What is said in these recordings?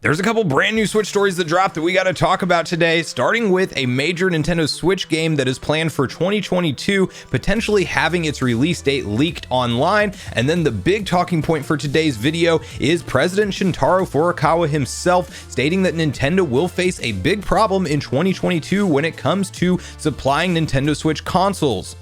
There's a couple brand new Switch stories that dropped that we got to talk about today, starting with a major Nintendo Switch game that is planned for 2022, potentially having its release date leaked online. And then the big talking point for today's video is President Shintaro Furukawa himself stating that Nintendo will face a big problem in 2022 when it comes to supplying Nintendo Switch consoles.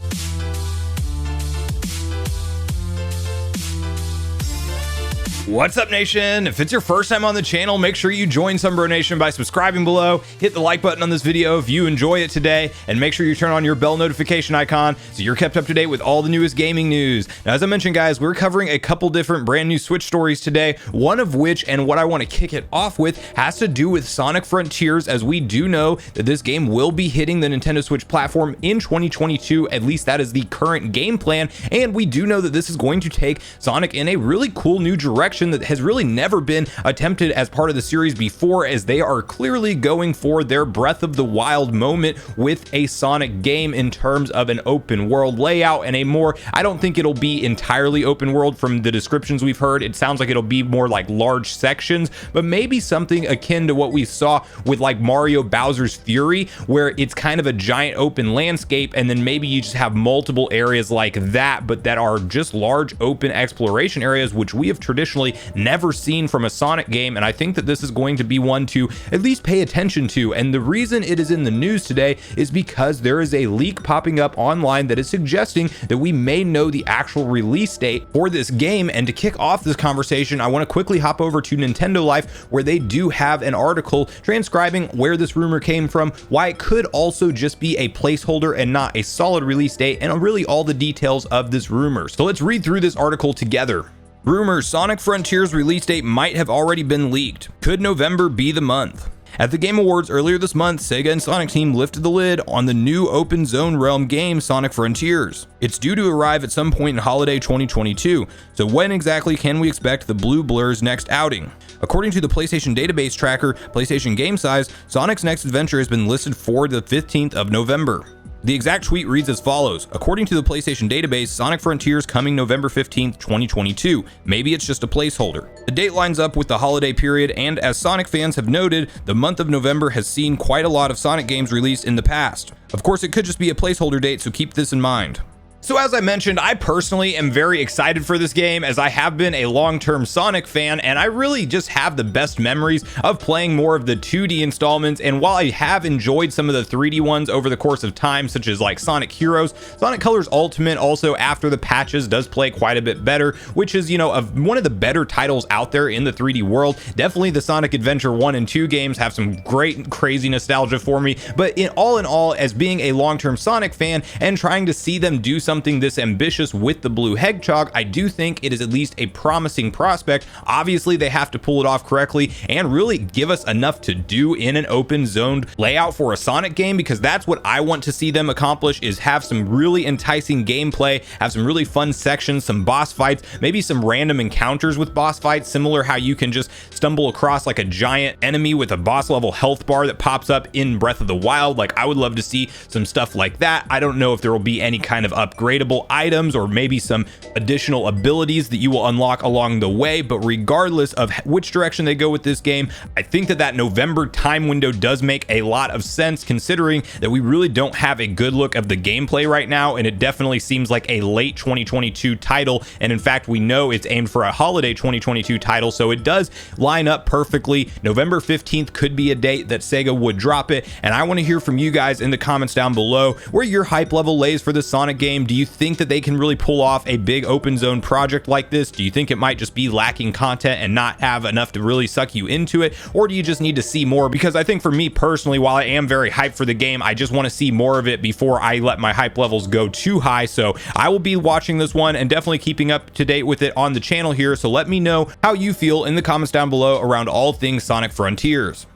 What's up, nation? If it's your first time on the channel, make sure you join Sunbro Nation by subscribing below, hit the like button on this video if you enjoy it today, and make sure you turn on your bell notification icon so you're kept up to date with all the newest gaming news. Now, as I mentioned, guys, we're covering a couple different brand new Switch stories today, one of which, and what I want to kick it off with, has to do with Sonic Frontiers, as we do know that this game will be hitting the Nintendo Switch platform in 2022, at least that is the current game plan, and we do know that this is going to take Sonic in a really cool new direction that has really never been attempted as part of the series before, as they are clearly going for their Breath of the Wild moment with a Sonic game in terms of an open world layout and a more, I don't think it'll be entirely open world from the descriptions we've heard. It sounds like it'll be more like large sections, but maybe something akin to what we saw with like Mario Bowser's Fury, where it's kind of a giant open landscape and then maybe you just have multiple areas like that, but that are just large open exploration areas, which we have traditionally never seen from a Sonic game. And I think that this is going to be one to at least pay attention to. And the reason it is in the news today is because there is a leak popping up online that is suggesting that we may know the actual release date for this game. And to kick off this conversation, I want to quickly hop over to Nintendo Life, where they do have an article transcribing where this rumor came from, why it could also just be a placeholder and not a solid release date, and really all the details of this rumor. So let's read through this article together. Rumors: Sonic Frontiers release date might have already been leaked. Could November be the month? At the Game Awards earlier this month, Sega and Sonic Team lifted the lid on the new open zone realm game Sonic Frontiers. It's due to arrive at some point in holiday 2022, so when exactly can we expect the Blue Blur's next outing? According to the PlayStation database tracker, PlayStation Game Size, Sonic's next adventure has been listed for the 15th of November. The exact tweet reads as follows: according to the PlayStation database, Sonic Frontiers coming November 15th, 2022. Maybe it's just a placeholder. The date lines up with the holiday period, and as Sonic fans have noted, the month of November has seen quite a lot of Sonic games released in the past. Of course, it could just be a placeholder date, so keep this in mind. So as I mentioned, I personally am very excited for this game, as I have been a long-term Sonic fan, and I really just have the best memories of playing more of the 2D installments. And while I have enjoyed some of the 3D ones over the course of time, such as like Sonic Heroes, Sonic Colors Ultimate also after the patches does play quite a bit better, which is, you know, one of the better titles out there in the 3D world. Definitely the Sonic Adventure 1 and 2 games have some great crazy nostalgia for me, but in all, as being a long-term Sonic fan and trying to see them do something this ambitious with the Blue Hedgehog, I do think it is at least a promising prospect. Obviously, they have to pull it off correctly and really give us enough to do in an open zoned layout for a Sonic game, because that's what I want to see them accomplish, is have some really enticing gameplay, have some really fun sections, some boss fights, maybe some random encounters with boss fights, similar how you can just stumble across like a giant enemy with a boss level health bar that pops up in Breath of the Wild. Like, I would love to see some stuff like that. I don't know if there will be any kind of upgradable items or maybe some additional abilities that you will unlock along the way, but regardless of which direction they go with this game, I think that November time window does make a lot of sense, considering that we really don't have a good look of the gameplay right now, and it definitely seems like a late 2022 title, and in fact we know it's aimed for a holiday 2022 title, so it does line up perfectly. November 15th could be a date that Sega would drop it, and I want to hear from you guys in the comments down below where your hype level lays for the Sonic game. Do you think that they can really pull off a big open zone project like this? Do you think it might just be lacking content and not have enough to really suck you into it? Or do you just need to see more? Because I think for me personally, while I am very hyped for the game, I just want to see more of it before I let my hype levels go too high. So I will be watching this one and definitely keeping up to date with it on the channel here. So let me know how you feel in the comments down below around all things Sonic Frontiers.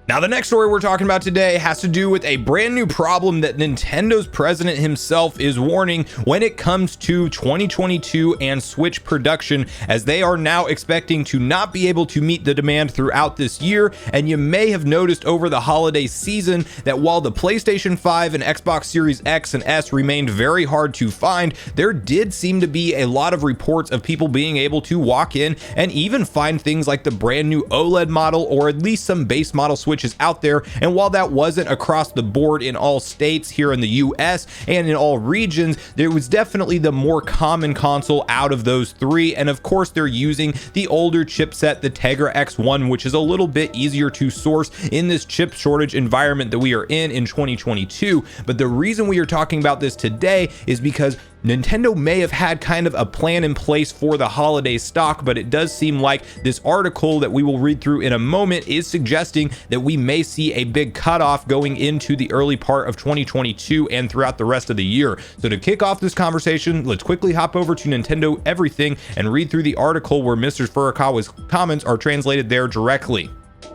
Now, the next story we're talking about today has to do with a brand new problem that Nintendo's president himself is warning when it comes to 2022 and Switch production, as they are now expecting to not be able to meet the demand throughout this year. And you may have noticed over the holiday season that while the PlayStation 5 and Xbox Series X and S remained very hard to find, there did seem to be a lot of reports of people being able to walk in and even find things like the brand new OLED model, or at least some base model Switches out there. And while that wasn't across the board in all states here in the US and in all regions, there was definitely the more common console out of those three. And of course, they're using the older chipset, the Tegra X1, which is a little bit easier to source in this chip shortage environment that we are in 2022. But the reason we are talking about this today is because Nintendo may have had kind of a plan in place for the holiday stock, but it does seem like this article that we will read through in a moment is suggesting that we may see a big cutoff going into the early part of 2022 and throughout the rest of the year. So to kick off this conversation, let's quickly hop over to Nintendo Everything and read through the article where Mr. Furukawa's comments are translated there directly.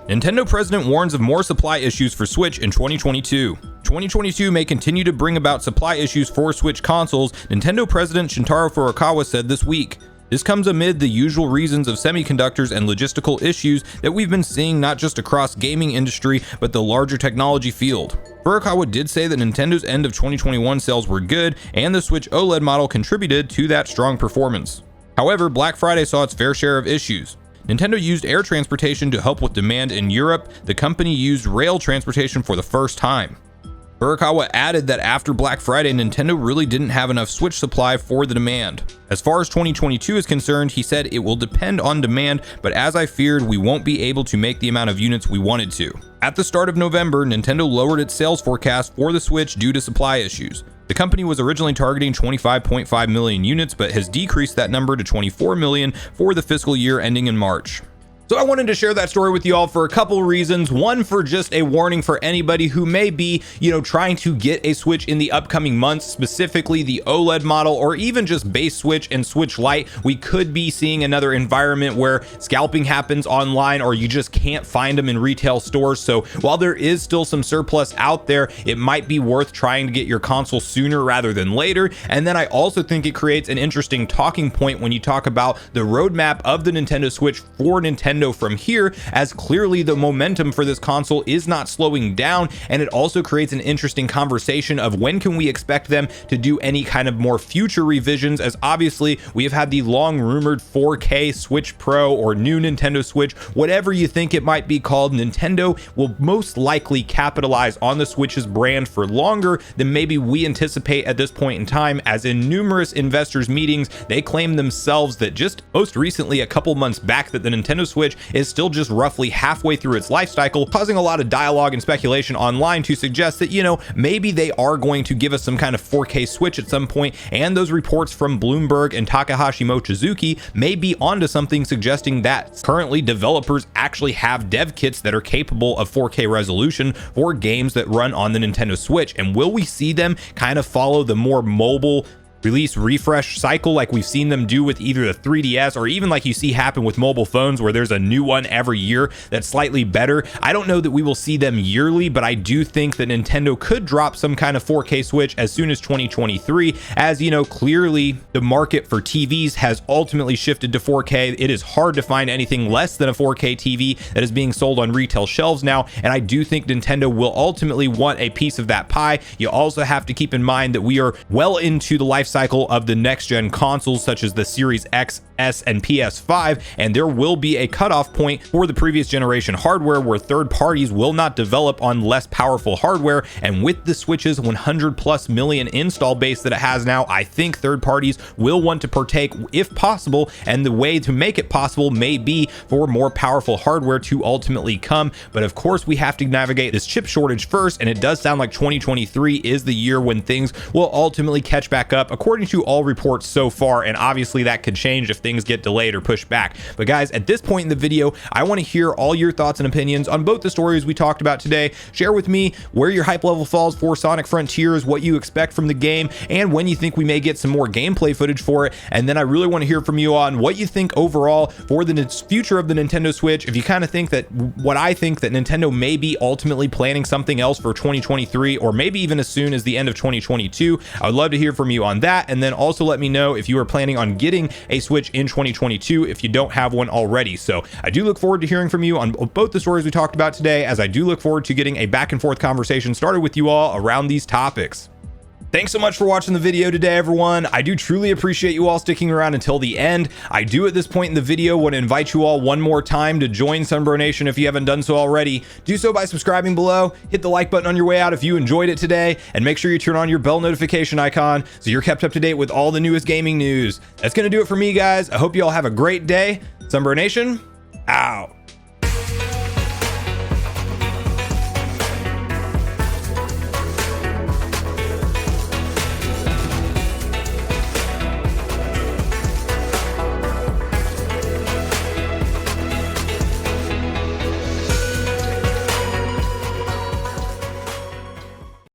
Nintendo president warns of more supply issues for Switch in 2022. 2022 may continue to bring about supply issues for Switch consoles, Nintendo president Shintaro Furukawa said this week. This comes amid the usual reasons of semiconductors and logistical issues that we've been seeing not just across gaming industry, but the larger technology field. Furukawa did say that Nintendo's end of 2021 sales were good, and the Switch OLED model contributed to that strong performance. However, Black Friday saw its fair share of issues. Nintendo used air transportation to help with demand in Europe. The company used rail transportation for the first time. Furukawa added that after Black Friday, Nintendo really didn't have enough Switch supply for the demand. As far as 2022 is concerned, he said it will depend on demand, but as I feared, we won't be able to make the amount of units we wanted to. At the start of November, Nintendo lowered its sales forecast for the Switch due to supply issues. The company was originally targeting 25.5 million units, but has decreased that number to 24 million for the fiscal year ending in March. So I wanted to share that story with you all for a couple reasons. One, for just a warning for anybody who may be, trying to get a Switch in the upcoming months, specifically the OLED model, or even just base Switch and Switch Lite. We could be seeing another environment where scalping happens online, or you just can't find them in retail stores. So while there is still some surplus out there, it might be worth trying to get your console sooner rather than later. And then I also think it creates an interesting talking point when you talk about the roadmap of the Nintendo Switch for Nintendo from here, as clearly the momentum for this console is not slowing down. And it also creates an interesting conversation of when can we expect them to do any kind of more future revisions, as obviously we have had the long rumored 4K Switch Pro or new Nintendo Switch, whatever you think it might be called. Nintendo will most likely capitalize on the Switch's brand for longer than maybe we anticipate at this point in time, as in numerous investors meetings they claim themselves that just most recently, a couple months back, that the Nintendo Switch is still just roughly halfway through its life cycle, causing a lot of dialogue and speculation online to suggest that, maybe they are going to give us some kind of 4K Switch at some point. And those reports from Bloomberg and Takahashi Mochizuki may be onto something, suggesting that currently developers actually have dev kits that are capable of 4K resolution for games that run on the Nintendo Switch. And will we see them kind of follow the more mobile release refresh cycle like we've seen them do with either the 3DS, or even like you see happen with mobile phones, where there's a new one every year that's slightly better? I don't know that we will see them yearly, but I do think that Nintendo could drop some kind of 4K Switch as soon as 2023, as clearly the market for TVs has ultimately shifted to 4K. It is hard to find anything less than a 4K TV that is being sold on retail shelves now, and I do think Nintendo will ultimately want a piece of that pie. You also have to keep in mind that we are well into the life cycle of the next gen consoles, such as the Series X, S, and PS5, and there will be a cutoff point for the previous generation hardware where third parties will not develop on less powerful hardware. And with the Switch's 100+ million install base that it has now, I think third parties will want to partake if possible, and the way to make it possible may be for more powerful hardware to ultimately come. But of course, we have to navigate this chip shortage first, and it does sound like 2023 is the year when things will ultimately catch back up, according to all reports so far, and obviously that could change if things get delayed or pushed back. But guys, at this point in the video, I want to hear all your thoughts and opinions on both the stories we talked about today. Share with me where your hype level falls for Sonic Frontiers, what you expect from the game, and when you think we may get some more gameplay footage for it. And then I really want to hear from you on what you think overall for the future of the Nintendo Switch. If you kind of think that what I think, that Nintendo may be ultimately planning something else for 2023, or maybe even as soon as the end of 2022, I would love to hear from you on that. And then also let me know if you are planning on getting a Switch in 2022 if you don't have one already. So I do look forward to hearing from you on both the stories we talked about today, as I do look forward to getting a back and forth conversation started with you all around these topics. Thanks so much for watching the video today, everyone. I do truly appreciate you all sticking around until the end. I do at this point in the video want to invite you all one more time to join Sunbro Nation if you haven't done so already. Do so by subscribing below, hit the like button on your way out if you enjoyed it today, and make sure you turn on your bell notification icon so you're kept up to date with all the newest gaming news. That's going to do it for me, guys. I hope you all have a great day. Sunbro Nation, out.